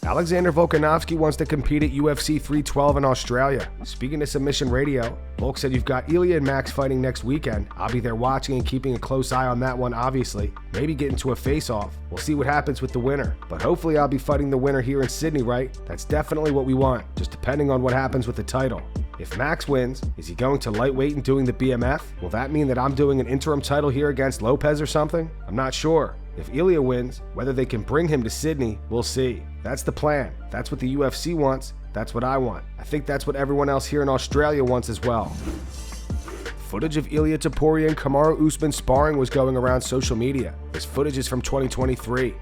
Alexander Volkanovski wants to compete at UFC 312 in Australia. Speaking to Submission Radio, Volk said you've got Ilia and Max fighting next weekend. I'll be there watching and keeping a close eye on that one, obviously. Maybe get into a face-off. We'll see what happens with the winner. But hopefully I'll be fighting the winner here in Sydney, right? That's definitely what we want, just depending on what happens with the title. If Max wins, is he going to lightweight and doing the BMF? Will that mean that I'm doing an interim title here against Lopez or something? I'm not sure. If Ilia wins, whether they can bring him to Sydney, we'll see. That's the plan. That's what the UFC wants. That's what I want. I think that's what everyone else here in Australia wants as well. Footage of Ilia Topuria and Kamaru Usman sparring was going around social media. This footage is from 2023.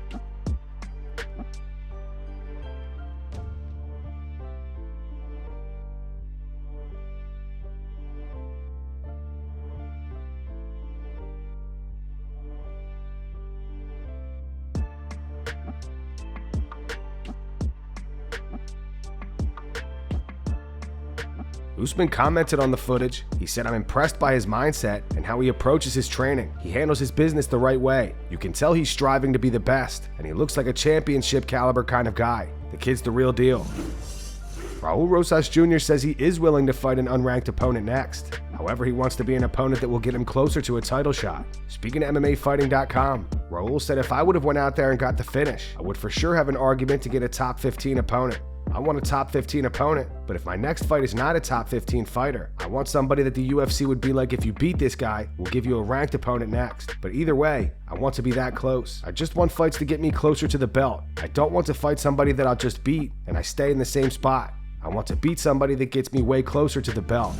Usman commented on the footage. He said, "I'm impressed by his mindset and how he approaches his training. He handles his business the right way. You can tell he's striving to be the best, and he looks like a championship caliber kind of guy. The kid's the real deal." Raul Rosas Jr. says he is willing to fight an unranked opponent next. However, he wants to be an opponent that will get him closer to a title shot. Speaking to MMAfighting.com, Raul said, "If I would have went out there and got the finish, I would for sure have an argument to get a top 15 opponent. I want a top 15 opponent, but if my next fight is not a top 15 fighter, I want somebody that the UFC would be like, if you beat this guy, we'll give you a ranked opponent next. But either way, I want to be that close. I just want fights to get me closer to the belt. I don't want to fight somebody that I'll just beat and I stay in the same spot. I want to beat somebody that gets me way closer to the belt."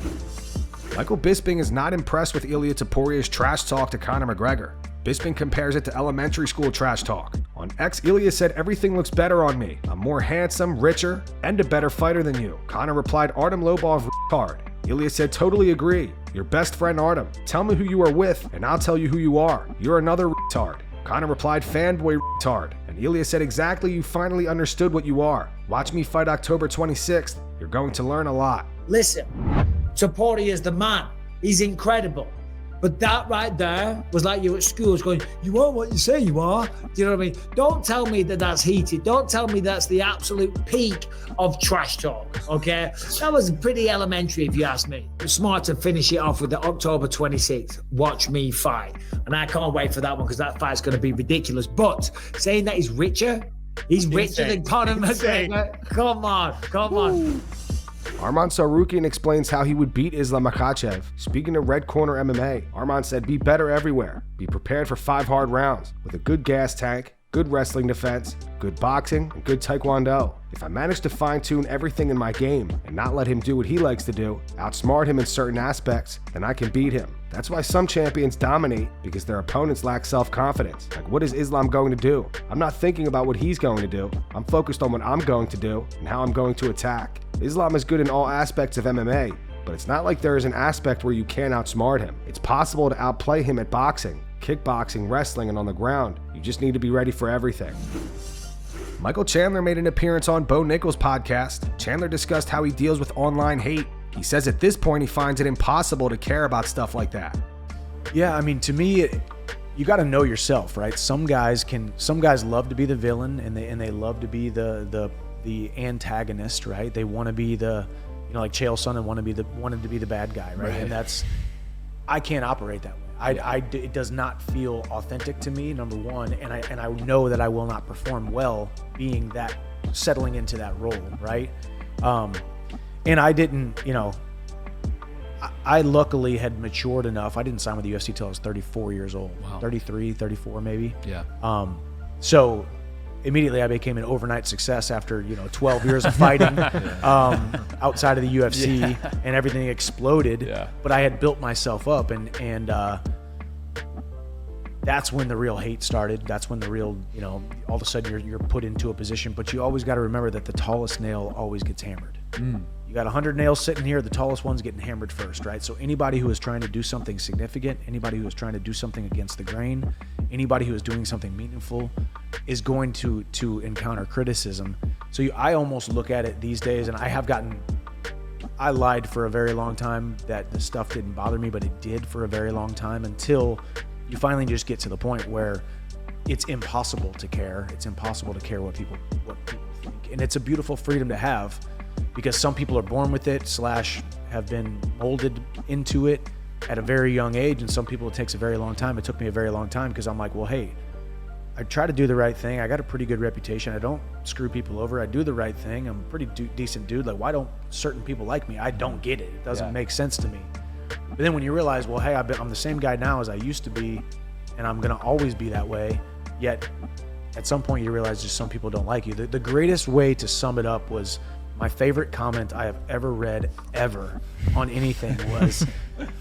Michael Bisping is not impressed with Ilia Topuria's trash talk to Conor McGregor. Bisping compares it to elementary school trash talk. On X, Ilia said, "Everything looks better on me. I'm more handsome, richer, and a better fighter than you." Conor replied, "Artem Lobov retard." Ilia said, "Totally agree. Your best friend Artem. Tell me who you are with, and I'll tell you who you are. You're another retard." Conor replied, "Fanboy retard." And Ilia said, "Exactly, you finally understood what you are. Watch me fight October 26th. You're going to learn a lot." Listen, Topuria is the man. He's incredible. But that right there was like you at school going, "You are what you say you are." Do you know what I mean? Don't tell me that that's heated. Don't tell me that's the absolute peak of trash talk, okay? That was pretty elementary if you ask me. It's smart to finish it off with the October 26th, watch me fight. And I can't wait for that one because that fight's going to be ridiculous. But saying that he's richer than Conor McGregor. Come on. Arman Tsarukyan explains how he would beat Islam Makhachev. Speaking to Red Corner MMA, Arman said, "Be better everywhere. Be prepared for 5 hard rounds with a good gas tank, good wrestling defense, good boxing, and good taekwondo. If I manage to fine-tune everything in my game and not let him do what he likes to do, outsmart him in certain aspects, then I can beat him. That's why some champions dominate, because their opponents lack self-confidence. Like, what is Islam going to do? I'm not thinking about what he's going to do. I'm focused on what I'm going to do and how I'm going to attack. Islam is good in all aspects of MMA, but it's not like there is an aspect where you can't outsmart him. It's possible to outplay him at boxing, kickboxing, wrestling, and on the ground. You just need to be ready for everything." Michael Chandler made an appearance on Bo Nichols' podcast. Chandler discussed how he deals with online hate. He says at this point he finds it impossible to care about stuff like that. Yeah, I mean, to me, you got to know yourself, right? Some guys love to be the villain, and they love to be the antagonist, right? They want to be like Chael Sonnen wanted to be the bad guy, right? And I can't operate that way. It does not feel authentic to me, number one, and I know that I will not perform well being that, settling into that role, right? And I didn't, I luckily had matured enough. I didn't sign with the UFC till I was 34 years old. Wow. 33, 34 maybe. Yeah. So immediately I became an overnight success after 12 years of fighting outside of the UFC, and everything exploded. Yeah. But I had built myself up, and that's when the real hate started. That's when the real, all of a sudden you're put into a position. But you always got to remember that the tallest nail always gets hammered. You got 100 nails sitting here, the tallest one's getting hammered first, right? So anybody who is trying to do something significant, anybody who is trying to do something against the grain, anybody who is doing something meaningful is going to encounter criticism. So I almost look at it these days, and I lied for a very long time that the stuff didn't bother me, but it did for a very long time, until you finally just get to the point where it's impossible to care. It's impossible to care what people And it's a beautiful freedom to have, because some people are born with it / have been molded into it at a very young age, and some people it takes a very long time. It took me a very long time, because I'm like, well, hey, I try to do the right thing. I got a pretty good reputation. I don't screw people over. I do the right thing. I'm a pretty decent dude. Like, why don't certain people like me? I don't get it. It doesn't make sense to me. But then when you realize, well, hey, I'm the same guy now as I used to be, and I'm going to always be that way, yet at some point you realize just some people don't like you. The greatest way to sum it up was my favorite comment I have ever read ever on anything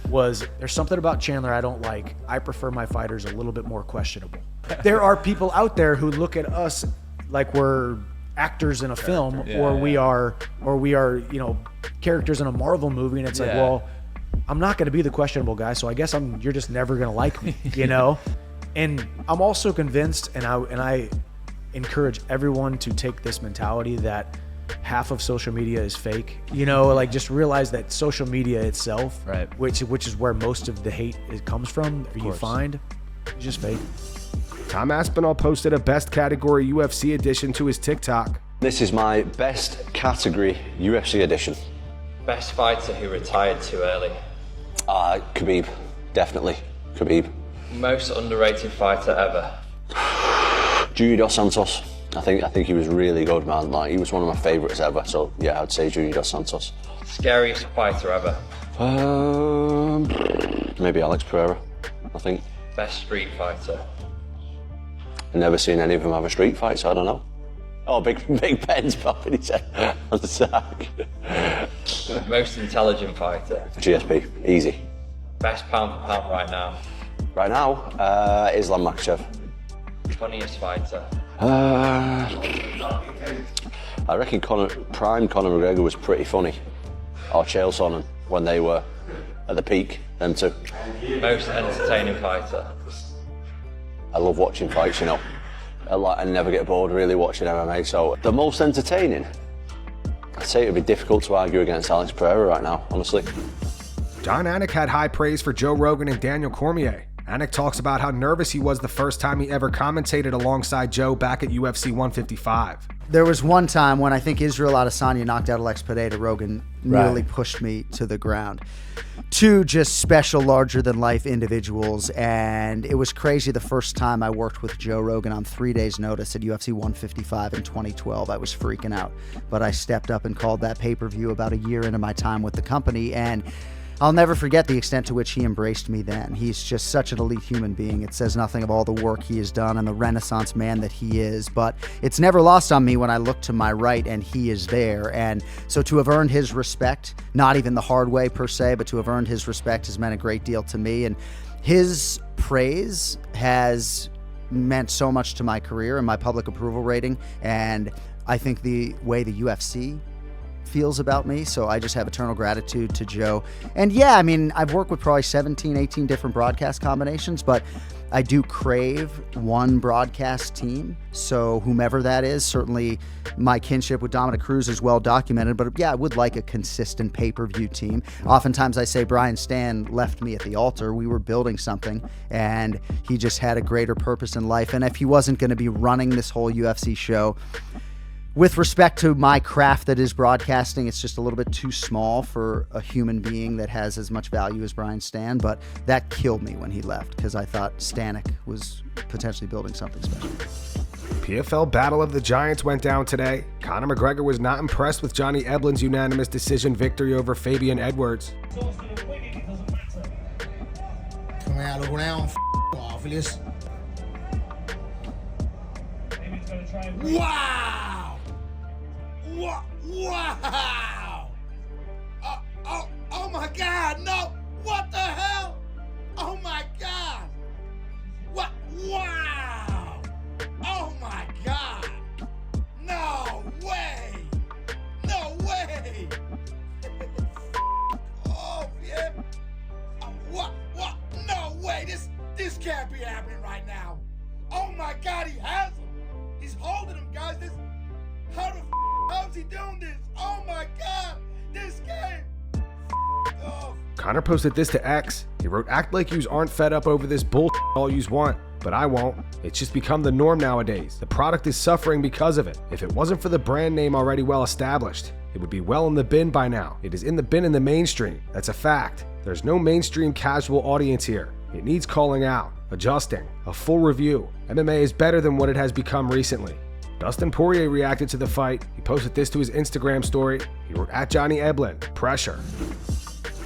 was there's something about Chandler I don't like. I prefer my fighters a little bit more questionable. There are people out there who look at us like we're actors in a film, or we are, characters in a Marvel movie, and it's like, well, I'm not going to be the questionable guy, so I guess you're just never going to like me, And I'm also convinced, and I encourage everyone to take this mentality that half of social media is fake. Like, just realize that social media itself, right, which is where most of the hate comes from, you find, is just fake. Tom Aspinall posted a best category UFC edition to his TikTok. This is my best category UFC edition. Best fighter who retired too early. Khabib, definitely Khabib. Most underrated fighter ever. Junior Dos Santos. I think he was really good, man. Like, he was one of my favourites ever. So yeah, I'd say Junior Dos Santos. Scariest fighter ever. Maybe Alex Pereira, I think. Best street fighter. I've never seen any of them have a street fight, so I don't know. Oh, Big Ben's popping his head on the sack. Most intelligent fighter. GSP, easy. Best pound for pound right now. Right now, Islam Makhachev. Funniest fighter. I reckon prime Conor McGregor was pretty funny. Or Chael Sonnen, when they were at the peak, them two. Most entertaining fighter. I love watching fights, I never get bored really watching MMA. So the most entertaining, I'd say it would be difficult to argue against Alex Pereira right now, honestly. Jon Anik had high praise for Joe Rogan and Daniel Cormier. Anik talks about how nervous he was the first time he ever commentated alongside Joe back at UFC 155. There was one time when I think Israel Adesanya knocked out Alex Pereira, Rogan nearly pushed me to the ground. Two just special, larger-than-life individuals, and it was crazy the first time I worked with Joe Rogan on 3 days' notice at UFC 155 in 2012. I was freaking out, but I stepped up and called that pay-per-view about a year into my time with the company, and I'll never forget the extent to which he embraced me then. He's just such an elite human being. It says nothing of all the work he has done and the Renaissance man that he is, but it's never lost on me when I look to my right and he is there. And so to have earned his respect, not even the hard way per se, but to have earned his respect has meant a great deal to me. And his praise has meant so much to my career and my public approval rating. And I think the way the UFC feels about me, so I just have eternal gratitude to Joe. And yeah, I mean, I've worked with probably 17, 18 different broadcast combinations, but I do crave one broadcast team. So whomever that is, certainly my kinship with Dominic Cruz is well documented, but yeah, I would like a consistent pay-per-view team. Oftentimes I say Brian Stan left me at the altar. We were building something and he just had a greater purpose in life. And if he wasn't going to be running this whole UFC show, with respect to my craft that is broadcasting, it's just a little bit too small for a human being that has as much value as Brian Stan, but that killed me when he left because I thought Stanek was potentially building something special. PFL Battle of the Giants went down today. Conor McGregor was not impressed with Johnny Eblen's unanimous decision victory over Fabian Edwards. Come out, look around, off of this. Wow! Wow! Oh my God! No! What the hell? Oh my God! What? Wow! Oh my God! No way! No way! Oh yeah! What? No way! This can't be happening right now! Oh my God! He has him! He's holding him, guys! How's he doing this? Oh my God! This game! Conor posted this to X. He wrote, "Act like yous aren't fed up over this bullshit all yous want. but I won't. It's just become the norm nowadays. The product is suffering because of it. If it wasn't for the brand name already well established, it would be well in the bin by now. It is in the bin in the mainstream. That's a fact. There's no mainstream casual audience here. It needs calling out, adjusting, a full review. MMA is better than what it has become recently. Dustin Poirier reacted to the fight. He posted this to his Instagram story. He wrote, at Johnny Eblen, pressure.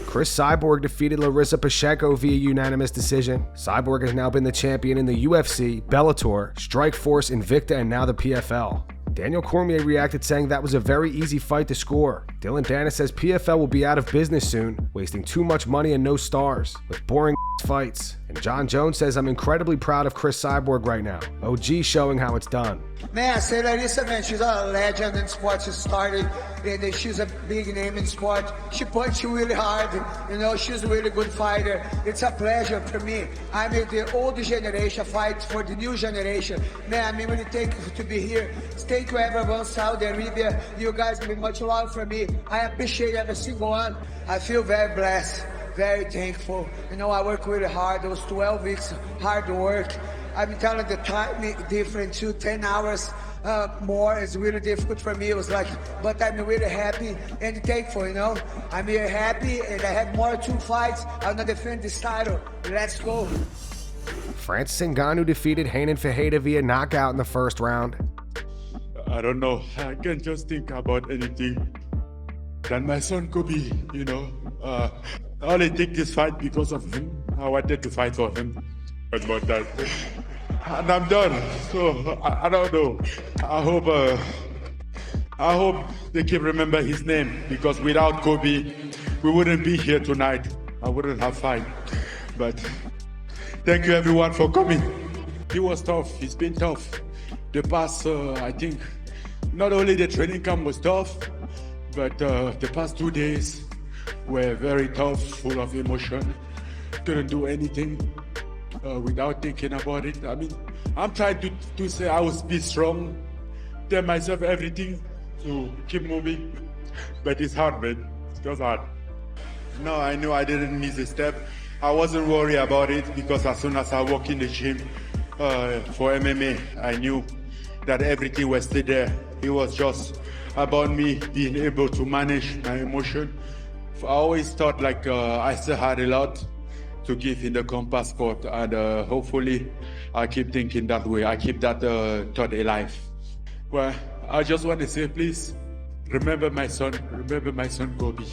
Cris Cyborg defeated Larissa Pacheco via unanimous decision. Cyborg has now been the champion in the UFC, Bellator, Strikeforce, Invicta, and now the PFL. Daniel Cormier reacted saying that was a very easy fight to score. Dylan Dennis says PFL will be out of business soon, wasting too much money and no stars, with boring fights. And John Jones says, I'm incredibly proud of Cris Cyborg right now. OG showing how it's done. Man, I say Larissa, man, she's a legend in sports. She started, and she's a big name in sport. She punched really hard, you know, she's a really good fighter. It's a pleasure for me. I'm in the old generation, fight for the new generation. Man, I'm really thankful to be here. Thank you everyone, Saudi Arabia. You guys give me much love for me. I appreciate every single one. I feel very blessed, very thankful. You know, I work really hard. Those 12 weeks, hard work. I'm telling the time different too, 10 hours more is really difficult for me. It was like, but I'm really happy and thankful, you know. I'm really happy and I have more 2 fights. I'm gonna defend this title. Let's go. Francis Ngannou defeated Renan Ferreira via knockout in the first round. I don't know. I can't just think about anything than my son Kobe, you know. I only take this fight because of him. I wanted to fight for him. About that, and I'm done. So I don't know. I hope they can remember his name, because without Kobe, we wouldn't be here tonight. I wouldn't have fight. But thank you everyone for coming. He was tough. He's been tough. The past, I think, not only the training camp was tough, but the past 2 days were very tough, full of emotion. Couldn't do anything without thinking about it. I mean, I'm trying to say I will be strong, tell myself everything to keep moving, but it's hard, man. It's just hard. No, I knew I didn't miss a step. I wasn't worried about it, because as soon as I walk in the gym for MMA, I knew that everything was still there. It was just about me being able to manage my emotion. I always thought like I still had a lot to give in the combat sport, and hopefully I keep thinking that way. I keep that thought alive. Well, I just want to say, please remember my son Kobe,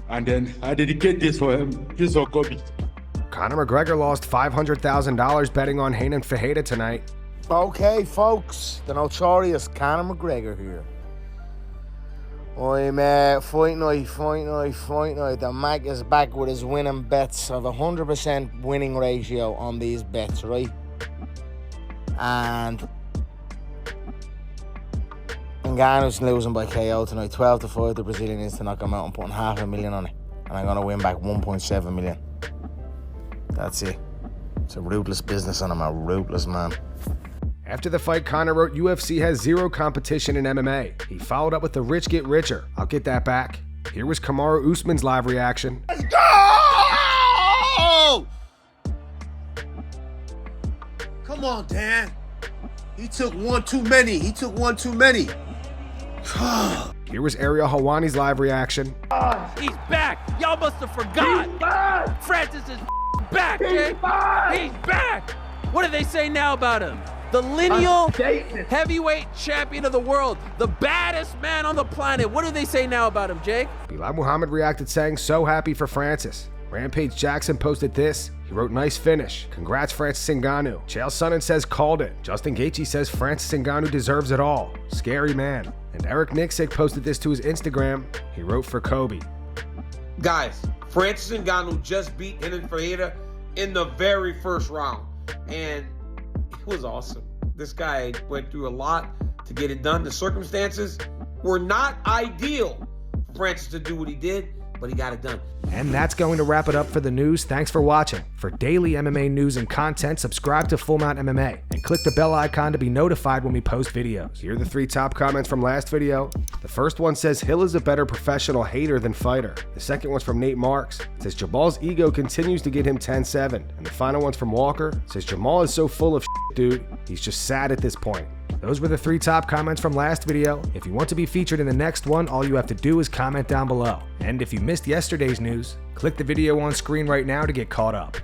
and then I dedicate this for him. This for Kobe. Conor McGregor lost $500,000 betting on Renan Ferreira tonight. Okay, folks, the notorious Conor McGregor here. I'm fight night. The Mac is back with his winning bets of 100% winning ratio on these bets, right? And Ngannou's losing by KO tonight, 12-5. The Brazilian is to knock him out. I'm putting $500,000 on it, and I'm gonna win back 1.7 million. That's it. It's a ruthless business, and I'm a ruthless man. After the fight, Conor wrote, UFC has zero competition in MMA. He followed up with the rich get richer. I'll get that back. Here was Kamaru Usman's live reaction. Let's go! Come on, Dan. He took one too many. Here was Ariel Helwani's live reaction. He's back. Y'all must have forgot. Francis is back, Jay. He's back. What do they say now about him? The lineal heavyweight champion of the world, the baddest man on the planet. What do they say now about him, Jake? Bilal Muhammad reacted saying, so happy for Francis. Rampage Jackson posted this. He wrote, nice finish. Congrats, Francis Ngannou. Chael Sonnen says, called it. Justin Gaethje says, Francis Ngannou deserves it all. Scary man. And Eric Nixick posted this to his Instagram. He wrote, for Kobe. Guys, Francis Ngannou just beat Renan Ferreira in the very first round. And it was awesome. This guy went through a lot to get it done. The circumstances were not ideal for Francis to do what he did, but he got it done. And that's going to wrap it up for the news. Thanks for watching. For daily MMA news and content, subscribe to Full Mount MMA and click the bell icon to be notified when we post videos. Here are the 3 top comments from last video. The first one says, Hill is a better professional hater than fighter. The second one's from Nate Marks. It says, Jamal's ego continues to get him 10-7. And the final one's from Walker. It says, Jamal is so full of shit, dude. He's just sad at this point. Those were the 3 top comments from last video. If you want to be featured in the next one, all you have to do is comment down below. And if you missed yesterday's news, click the video on screen right now to get caught up.